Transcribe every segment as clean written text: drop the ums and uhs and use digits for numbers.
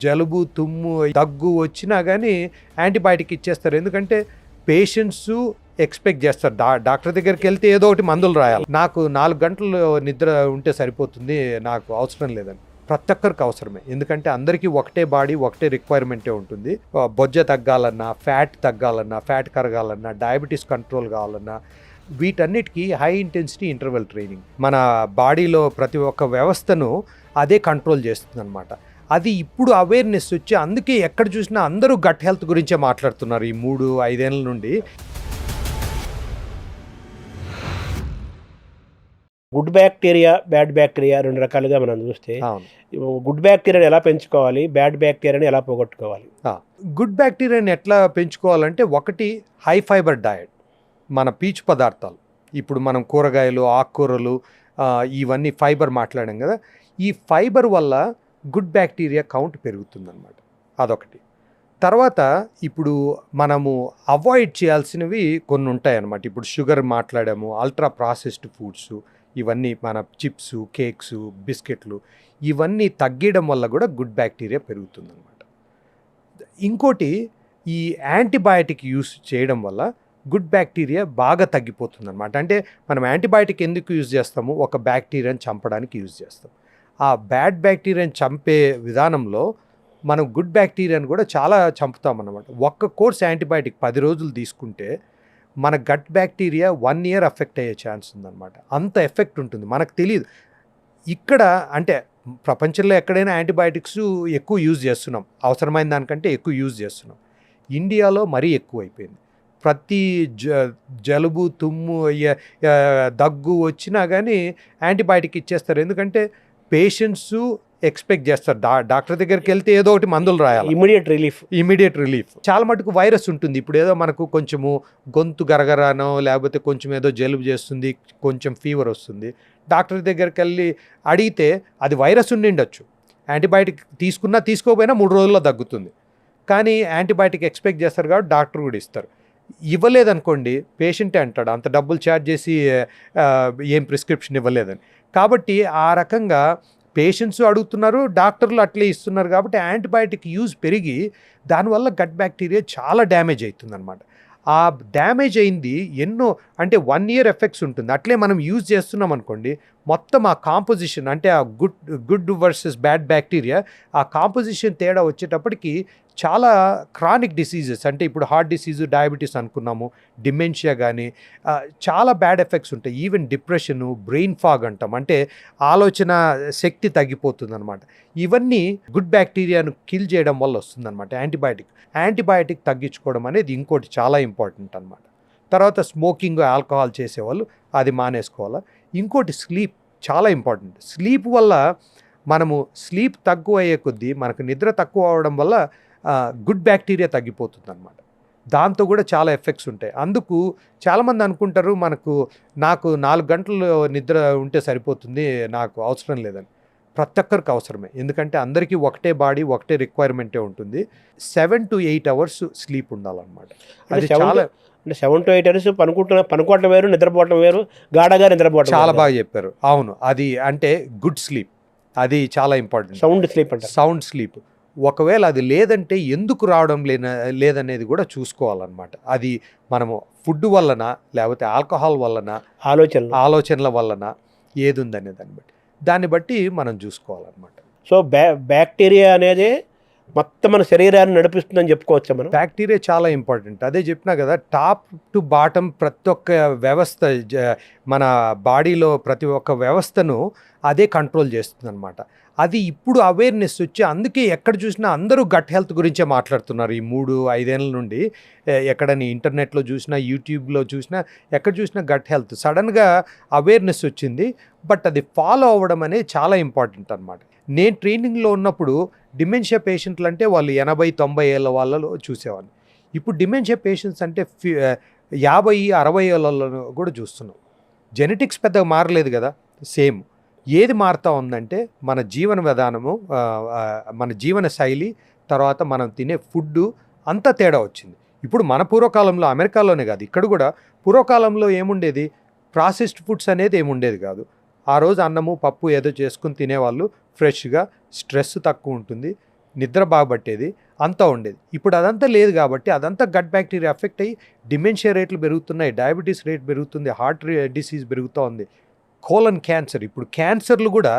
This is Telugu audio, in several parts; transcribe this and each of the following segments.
జలుబు, తుమ్ము, దగ్గు వచ్చినా గానీ యాంటీబయాటిక్ ఇచ్చేస్తారు. ఎందుకంటే పేషెంట్సు ఎక్స్‌పెక్ట్ చేస్తారు. డాక్టర్ దగ్గరికెళ్తే ఏదో ఒకటి మందులు రాయాలి. నాకు 4 గంటలు నిద్ర ఉంటే సరిపోతుంది, నాకు అవసరం లేదని. ప్రతి ఒక్కరికి అవసరమే. ఎందుకంటే అందరికీ ఒకటే బాడీ, ఒకటే రిక్వైర్మెంటే ఉంటుంది. బొజ్జ తగ్గాలన్నా, ఫ్యాట్ తగ్గాలన్నా, ఫ్యాట్ కరగాలన్నా, డయాబెటీస్ కంట్రోల్ కావాలన్నా, వీటన్నిటికీ హై ఇంటెన్సిటీ ఇంటర్వెల్ ట్రైనింగ్ మన బాడీలో ప్రతి ఒక్క వ్యవస్థను అదే కంట్రోల్ చేస్తుందన్నమాట. అది ఇప్పుడు అవేర్నెస్ వచ్చి అందుకే ఎక్కడ చూసినా అందరూ గట్ హెల్త్ గురించే మాట్లాడుతున్నారు ఈ 3-5 ఏళ్ళ నుండి. గుడ్ బ్యాక్టీరియా, బ్యాడ్ బ్యాక్టీరియా 2 రకాలుగా మనం చూస్తే, గుడ్ బ్యాక్టీరియాని ఎలా పెంచుకోవాలి, బ్యాడ్ బ్యాక్టీరియాని ఎలా పోగొట్టుకోవాలి? గుడ్ బ్యాక్టీరియాని ఎట్లా పెంచుకోవాలంటే, ఒకటి హై ఫైబర్ డయట్, మన పీచు పదార్థాలు. ఇప్పుడు మనం కూరగాయలు, ఆకుకూరలు, ఇవన్నీ ఫైబర్ మాట్లాడాం కదా. ఈ ఫైబర్ వల్ల గుడ్ బ్యాక్టీరియా కౌంట్ పెరుగుతుందన్నమాట. అదొకటి. తర్వాత ఇప్పుడు మనము అవాయిడ్ చేయాల్సినవి కొన్ని ఉంటాయన్నమాట. ఇప్పుడు షుగర్ మాట్లాడాము, అల్ట్రా ప్రాసెస్డ్ ఫుడ్స్, ఇవన్నీ మన చిప్స్, కేక్స్, బిస్కెట్లు, ఇవన్నీ తగ్గడం వల్ల కూడా గుడ్ బ్యాక్టీరియా పెరుగుతుందన్నమాట. ఇంకోటి, ఈ యాంటీబయాటిక్ యూస్ చేయడం వల్ల గుడ్ బ్యాక్టీరియా బాగా తగ్గిపోతుందన్నమాట. అంటే మనం యాంటీబయాటిక్ ఎందుకు యూజ్ చేస్తాము? ఒక బ్యాక్టీరియాని చంపడానికి యూజ్ చేస్తాం. ఆ బ్యాడ్ బ్యాక్టీరియాని చంపే విధానంలో మనం గుడ్ బ్యాక్టీరియాని కూడా చాలా చంపుతామన్నమాట. ఒక్క కోర్స్ యాంటీబయాటిక్ 10 రోజులు తీసుకుంటే మన గట్ బ్యాక్టీరియా 1 year ఎఫెక్ట్ అయ్యే ఛాన్స్ ఉందన్నమాట. అంత ఎఫెక్ట్ ఉంటుంది, మనకు తెలియదు. ఇక్కడ అంటే ప్రపంచంలో ఎక్కడైనా యాంటీబయాటిక్స్ ఎక్కువ యూజ్ చేస్తున్నాం, అవసరమైన దానికంటే ఎక్కువ యూజ్ చేస్తున్నాం. ఇండియాలో మరీ ఎక్కువ అయిపోయింది. ప్రతి జలుబు, తుమ్ము, దగ్గు వచ్చినా కానీ యాంటీబయాటిక్ ఇచ్చేస్తారు. ఎందుకంటే పేషెంట్స్ ఎక్స్పెక్ట్ చేస్తారు. డాక్టర్ దగ్గరికి వెళ్తే ఏదో ఒకటి మందులు రాయాలి, ఇమీడియట్ రిలీఫ్. చాలా మటుకు వైరస్ ఉంటుంది. ఇప్పుడు ఏదో మనకు కొంచెము గొంతు గరగరానో, లేకపోతే కొంచెం ఏదో జలుబు చేస్తుంది, కొంచెం ఫీవర్ వస్తుంది, డాక్టర్ దగ్గరికి వెళ్ళి అడిగితే అది వైరస్ ఉండిండొచ్చు. యాంటీబయాటిక్ తీసుకున్నా తీసుకోకపోయినా 3 రోజుల్లో తగ్గుతుంది. కానీ యాంటీబయాటిక్ ఎక్స్పెక్ట్ చేస్తారు కాబట్టి డాక్టర్ కూడా ఇస్తారు. ఇవ్వలేదనుకోండి, పేషెంటే అంటాడు అంత డబ్బులు ఛార్జ్ చేసి ఏం ప్రిస్క్రిప్షన్ ఇవ్వలేదని. కాబట్టి ఆ రకంగా పేషెంట్స్ అడుగుతున్నారు, డాక్టర్లు అట్లే ఇస్తున్నారు. కాబట్టి యాంటీబయాటిక్ యూజ్ పెరిగి దానివల్ల గట్ బ్యాక్టీరియా చాలా డ్యామేజ్ అవుతుందన్నమాట. ఆ డ్యామేజ్ అయింది ఎన్నో, అంటే 1 year ఎఫెక్ట్స్ ఉంటుంది. అట్లే మనం యూజ్ చేస్తున్నాం అనుకోండి, మొత్తం ఆ కాంపోజిషన్, అంటే ఆ గుడ్ వర్సెస్ బ్యాడ్ బ్యాక్టీరియా, ఆ కాంపోజిషన్ తేడా వచ్చేటప్పటికి చాలా క్రానిక్ డిసీజెస్, అంటే ఇప్పుడు హార్ట్ డిసీజు, డయాబెటీస్ అనుకున్నాము, డిమెన్షియా కానీ చాలా బ్యాడ్ ఎఫెక్ట్స్ ఉంటాయి. ఈవెన్ డిప్రెషను, బ్రెయిన్ ఫాగ్ అంటాం, అంటే ఆలోచన శక్తి తగ్గిపోతుంది అనమాట. ఇవన్నీ గుడ్ బ్యాక్టీరియాను కిల్ చేయడం వల్ల వస్తుందన్నమాట. యాంటీబయాటిక్ తగ్గించుకోవడం అనేది ఇంకోటి చాలా ఇంపార్టెంట్ అనమాట. తర్వాత స్మోకింగ్, ఆల్కహాల్ చేసేవాళ్ళు అది మానేసుకోవాలా. ఇంకోటి స్లీప్ చాలా ఇంపార్టెంట్. స్లీప్ వల్ల మనము స్లీప్ తక్కువ అయ్యే కొద్దీ మనకు నిద్ర తక్కువ అవడం వల్ల గుడ్ బ్యాక్టీరియా తగ్గిపోతుంది అనమాట. దాంతో కూడా చాలా ఎఫెక్ట్స్ ఉంటాయి. అందుకు చాలామంది అనుకుంటారు నాకు 4 గంటలు నిద్ర ఉంటే సరిపోతుంది, నాకు అవసరం లేదని. ప్రతి ఒక్కరికి అవసరమే. ఎందుకంటే అందరికీ ఒకటే బాడీ, ఒకటే రిక్వైర్మెంటే ఉంటుంది. 7 to 8 hours స్లీప్ ఉండాలన్నమాట. అది చాలా, అంటే 7 to 8 hours పనుకోవటం వేరు, నిద్రపోవటం వేరు, గాఢగా నిద్రపోవటం. చాలా బాగా చెప్పారు. అవును, అది అంటే గుడ్ స్లీప్, అది చాలా ఇంపార్టెంట్. Sound sleep. ఒకవేళ అది లేదంటే ఎందుకు రావడం లేదనేది కూడా చూసుకోవాలన్నమాట. అది మనము ఫుడ్ వలన, లేకపోతే ఆల్కహాల్ వలన, ఆలోచనల వలన ఏది ఉందనే దాన్ని బట్టి మనం చూసుకోవాలన్నమాట. సో బ్యాక్టీరియా అనేది మొత్తం మన శరీరాన్ని నడిపిస్తుందని చెప్పుకోవచ్చా మనం? బ్యాక్టీరియా చాలా ఇంపార్టెంట్. అదే చెప్పినా కదా, టాప్ టు బాటం ప్రతి ఒక్క వ్యవస్థ, మన బాడీలో ప్రతి ఒక్క వ్యవస్థను అదే కంట్రోల్ చేస్తుందన్నమాట. అది ఇప్పుడు అవేర్నెస్ వచ్చి అందుకే ఎక్కడ చూసినా అందరూ గట్ హెల్త్ గురించే మాట్లాడుతున్నారు ఈ 3-5 ఏళ్ళ నుండి. ఎక్కడని ఇంటర్నెట్లో చూసినా, యూట్యూబ్లో చూసినా, ఎక్కడ చూసినా గట్ హెల్త్. సడన్గా అవేర్నెస్ వచ్చింది, బట్ అది ఫాలో అవ్వడం అనేది చాలా ఇంపార్టెంట్ అనమాట. నేను ట్రైనింగ్లో ఉన్నప్పుడు డిమెన్షియా పేషెంట్లు అంటే వాళ్ళు 80-90 ఏళ్ళ వాళ్ళలో చూసేవాళ్ళు. ఇప్పుడు డిమెన్షియా పేషెంట్స్ అంటే 50-60 ఏళ్ళలో కూడా చూస్తున్నాం. జెనెటిక్స్ పెద్దగా మారలేదు కదా, సేమ్. ఏది మారుతూ ఉందంటే మన జీవన విధానము, మన జీవన శైలి, తర్వాత మనం తినే ఫుడ్డు, అంతా తేడా వచ్చింది. ఇప్పుడు మన పూర్వకాలంలో, అమెరికాలోనే కాదు ఇక్కడ కూడా, పూర్వకాలంలో ఏముండేది, ప్రాసెస్డ్ ఫుడ్స్ అనేది ఏముండేది కాదు. ఆ రోజు అన్నము, పప్పు ఏదో చేసుకుని తినేవాళ్ళు, ఫ్రెష్గా, స్ట్రెస్ తక్కువ ఉంటుంది, నిద్ర బాగా పట్టేది, అంతా ఉండేది. ఇప్పుడు అదంతా లేదు కాబట్టి అదంతా గట్ బ్యాక్టీరియా ఎఫెక్ట్ అయ్యి డిమెన్షియా రేట్లు పెరుగుతున్నాయి, డయాబెటీస్ రేట్ పెరుగుతుంది, హార్ట్ డిసీజ్ పెరుగుతూ ఉంది, కోలన్ క్యాన్సర్. ఇప్పుడు క్యాన్సర్లు కూడా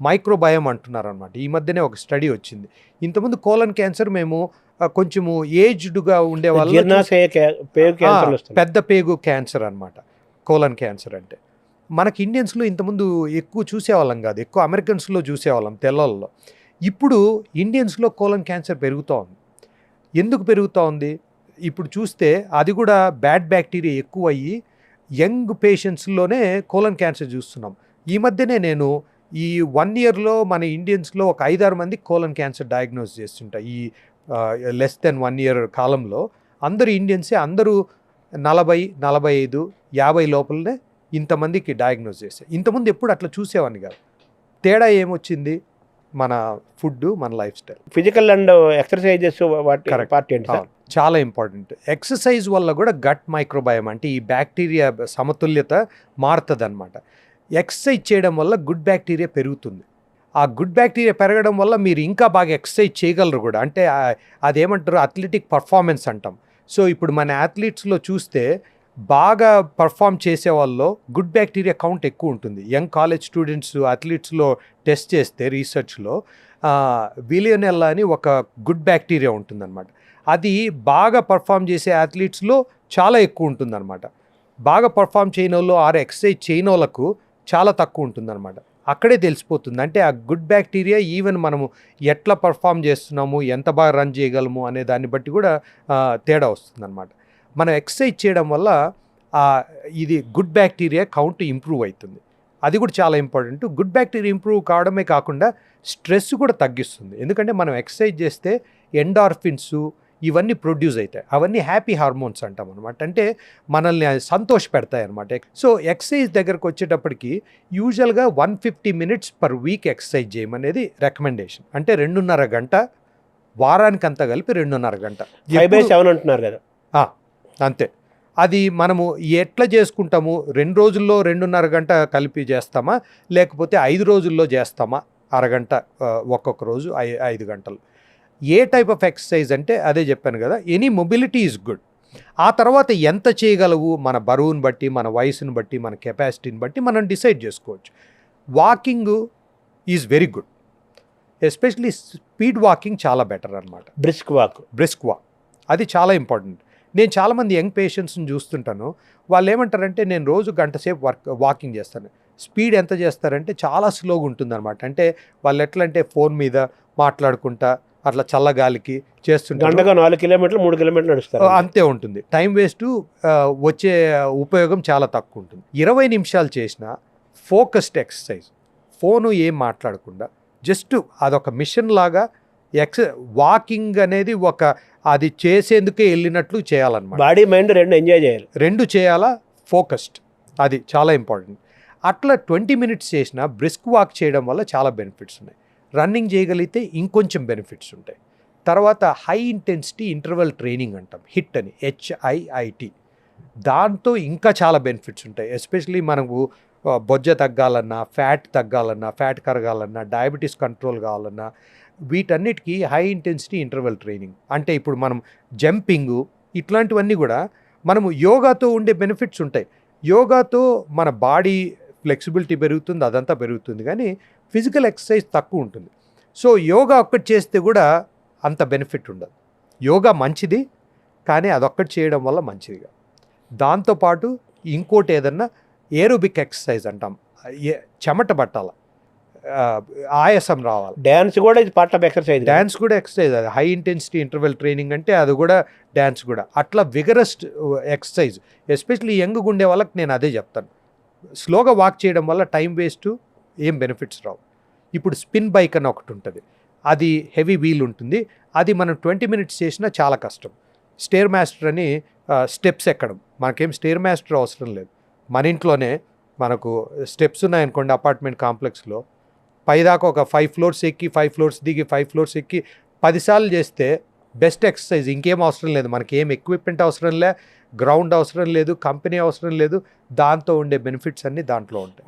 మైక్రోబయోమ్ అంటున్నారు అనమాట. ఈ మధ్యనే ఒక స్టడీ వచ్చింది. ఇంతకుముందు కోలన్ క్యాన్సర్ మేము కొంచెము ఏజ్డ్గా ఉండే వాళ్ళు పెద్ద పేగు క్యాన్సర్ అనమాట కోలన్ క్యాన్సర్ అంటే. మనకి ఇండియన్స్లో ఇంతకుముందు ఎక్కువ చూసేవాళ్ళం కాదు, ఎక్కువ అమెరికన్స్లో చూసేవాళ్ళం తెల్లల్లో. ఇప్పుడు ఇండియన్స్లో కోలన్ క్యాన్సర్ పెరుగుతూ ఉంది. ఎందుకు పెరుగుతూ ఉంది? ఇప్పుడు చూస్తే అది కూడా బ్యాడ్ బ్యాక్టీరియా ఎక్కువ అయ్యి యంగ్ పేషెంట్స్లోనే కోలన్ క్యాన్సర్ చూస్తున్నాం. ఈ మధ్యనే నేను ఈ 1 yearలో మన ఇండియన్స్లో ఒక 5-6 మంది కోలన్ క్యాన్సర్ డయాగ్నోస్ చేస్తుంటా. ఈ లెస్ దెన్ 1 year కాలంలో అందరూ ఇండియన్సే, అందరూ 40, 45, 50 లోపలనే ఇంతమందికి డయాగ్నోస్ చేశారు. ఇంతకుముందు ఎప్పుడు అట్లా చూసేవాడిని కాదు. తేడా ఏమొచ్చింది? మన ఫుడ్, మన life style. Physical and exercises part ఏంటి? చాలా ఇంపార్టెంట్. ఎక్సర్సైజ్ వల్ల కూడా గట్ మైక్రోబయోమ్ అంటే ఈ బ్యాక్టీరియా సమతుల్యత మారుతుంది అనమాట. ఎక్సర్సైజ్ చేయడం వల్ల గుడ్ బ్యాక్టీరియా పెరుగుతుంది. ఆ గుడ్ బ్యాక్టీరియా పెరగడం వల్ల మీరు ఇంకా బాగా ఎక్సర్సైజ్ చేయగలరు కూడా. అంటే అదేమంటారు, అథ్లెటిక్ పర్ఫార్మెన్స్ అంటాం. సో ఇప్పుడు మన అథ్లీట్స్లో చూస్తే బాగా పర్ఫామ్ చేసే వాళ్ళలో గుడ్ బ్యాక్టీరియా కౌంట్ ఎక్కువ ఉంటుంది. యంగ్ కాలేజ్ స్టూడెంట్స్ అథ్లీట్స్లో టెస్ట్ చేస్తే రీసెర్చ్లో విలియనెల్లా అని ఒక గుడ్ బ్యాక్టీరియా ఉంటుందన్నమాట. అది బాగా పర్ఫామ్ చేసే అథ్లీట్స్లో చాలా ఎక్కువ ఉంటుందన్నమాట. బాగా పర్ఫామ్ చేయని వాళ్ళు ఆర్ ఎక్సర్సైజ్ చేయని వాళ్ళకు చాలా తక్కువ ఉంటుందన్నమాట. అక్కడే తెలిసిపోతుంది. అంటే ఆ గుడ్ బ్యాక్టీరియా ఈవెన్ మనము ఎట్లా పర్ఫామ్ చేస్తున్నాము, ఎంత బాగా రన్ చేయగలము అనే దాన్ని బట్టి కూడా తేడా వస్తుందన్నమాట. మనం ఎక్సర్సైజ్ చేయడం వల్ల ఇది గుడ్ బ్యాక్టీరియా కౌంట్ ఇంప్రూవ్ అవుతుంది. అది కూడా చాలా ఇంపార్టెంట్. గుడ్ బ్యాక్టీరియా ఇంప్రూవ్ కావడమే కాకుండా స్ట్రెస్ కూడా తగ్గిస్తుంది. ఎందుకంటే మనం ఎక్సర్సైజ్ చేస్తే ఎండార్ఫిన్స్ ఇవన్నీ ప్రొడ్యూస్ అవుతాయి. అవన్నీ హ్యాపీ హార్మోన్స్ అంటాం అనమాట. అంటే మనల్ని సంతోష పెడతాయి అనమాట. సో ఎక్సర్సైజ్ దగ్గరకు వచ్చేటప్పటికి యూజువల్గా 150 minutes పర్ వీక్ ఎక్సర్సైజ్ చేయమనేది రికమెండేషన్. అంటే 2.5 గంట, వారానికి అంతా కలిపి 2.5 గంట. 5/7 అంటున్నారు కదా. అంతే. అది మనము ఎట్లా చేసుకుంటాము? 2 రోజుల్లో 2.5 గంట కలిపి చేస్తామా, లేకపోతే 5 రోజుల్లో చేస్తామా? అరగంట ఒక్కొక్క రోజు 5 గంటలు. ఏ టైప్ ఆఫ్ ఎక్సర్సైజ్ అంటే అదే చెప్పాను కదా, ఎనీ మొబిలిటీ ఈజ్ గుడ్. ఆ తర్వాత ఎంత చేయగలవు మన బరువుని బట్టి, మన వయసుని బట్టి, మన కెపాసిటీని బట్టి మనం డిసైడ్ చేసుకోవచ్చు. Walking is very good, especially speed walking చాలా బెటర్ అనమాట. బ్రిస్క్ వాక్ అది చాలా ఇంపార్టెంట్. నేను చాలామంది యంగ్ పేషెంట్స్ని చూస్తుంటాను. వాళ్ళు ఏమంటారంటే నేను రోజు గంట సేపు వాకింగ్ చేస్తాను. స్పీడ్ ఎంత చేస్తారంటే చాలా స్లోగా ఉంటుందన్నమాట. అంటే వాళ్ళు ఎట్లా అంటే ఫోన్ మీద మాట్లాడుకుంటా అట్లా చల్లగాలికి చేస్తుంటారు. గంటగా 4 కిలోమీటర్లు 3 కిలోమీటర్లు నడుస్తారు. అంతే ఉంటుంది. టైం వేస్ట్, వచ్చే ఉపయోగం చాలా తక్కువ ఉంటుంది. 20 నిమిషాలు చేసిన ఫోకస్డ్ ఎక్సర్సైజ్, ఫోను ఏం మాట్లాడకుండా జస్ట్ అదొక మిషన్ లాగా వాకింగ్ అనేది అది చేసేందుకే వెళ్ళినట్లు చేయాలన్నమాట. బాడీ మైండ్ ఎంజాయ్ చేయాలి, 2 చేయాలా, ఫోకస్డ్. అది చాలా ఇంపార్టెంట్. అట్లా 20 minutes చేసిన బ్రిస్క్ వాక్ చేయడం వల్ల చాలా బెనిఫిట్స్ ఉన్నాయి. రన్నింగ్ చేయగలిగితే ఇంకొంచెం బెనిఫిట్స్ ఉంటాయి. తర్వాత హై ఇంటెన్సిటీ ఇంటర్వల్ ట్రైనింగ్ అంటాం, HIIT అని, HIIT. దాంతో ఇంకా చాలా బెనిఫిట్స్ ఉంటాయి. ఎస్పెషలీ మనకు బొజ్జ తగ్గాలన్నా, ఫ్యాట్ తగ్గాలన్నా, ఫ్యాట్ కరగాలన్నా, డయాబెటీస్ కంట్రోల్ కావాలన్నా, వీటన్నిటికీ హై ఇంటెన్సిటీ ఇంటర్వల్ ట్రైనింగ్. అంటే ఇప్పుడు మనం జంపింగు ఇట్లాంటివన్నీ కూడా మనము యోగాతో ఉండే బెనిఫిట్స్ ఉంటాయి. యోగాతో మన బాడీ ఫ్లెక్సిబిలిటీ పెరుగుతుంది, అదంతా పెరుగుతుంది, కానీ ఫిజికల్ ఎక్సర్సైజ్ తక్కువ ఉంటుంది. సో యోగా ఒక్కటి చేస్తే కూడా అంత బెనిఫిట్ ఉండదు. యోగా మంచిది, కానీ అదొక్కటి చేయడం వల్ల మంచిదిగా. దాంతోపాటు ఇంకోటి ఏదన్నా ఏరోబిక్ ఎక్సర్సైజ్ అంటాం, చెమట పట్టాల, ఆయాసం రావాలి. డ్యాన్స్ కూడా ఇది పార్ట్ ఆఫ్ ఎక్సర్సైజ్. డ్యాన్స్ కూడా ఎక్సర్సైజ్. అది హై ఇంటెన్సిటీ ఇంటర్వెల్ ట్రైనింగ్ అంటే అది కూడా డ్యాన్స్ కూడా. అట్లా విగరస్ ఎక్సర్సైజ్, ఎస్పెషలీ యంగ్ ఉండే వాళ్ళకి నేను అదే చెప్తాను. స్లోగా వాక్ చేయడం వల్ల టైం వేస్ట్, ఏం బెనిఫిట్స్ రావు. ఇప్పుడు స్పిన్ బైక్ అని ఒకటి ఉంటుంది, అది హెవీ వీల్ ఉంటుంది. అది మనం 20 minutes చేసినా చాలా కష్టం. స్టేర్ మాస్టర్ అని స్టెప్స్ ఎక్కడం, మనకేం స్టేర్ మాస్టర్ అవసరం లేదు. మన ఇంట్లోనే మనకు స్టెప్స్ ఉన్నాయనుకోండి, అపార్ట్మెంట్ కాంప్లెక్స్లో పైదాకా ఒక 5 floors ఎక్కి 5 floors దిగి 5 floors ఎక్కి 10 సార్లు చేస్తే బెస్ట్ ఎక్సర్సైజ్. ఇంకేం అవసరం లేదు, మనకి ఏం ఎక్విప్మెంట్ అవసరం లే, గ్రౌండ్ అవసరం లేదు, కంపెనీ అవసరం లేదు. దాంతో ఉండే బెనిఫిట్స్ అన్నీ దాంట్లో ఉంటాయి.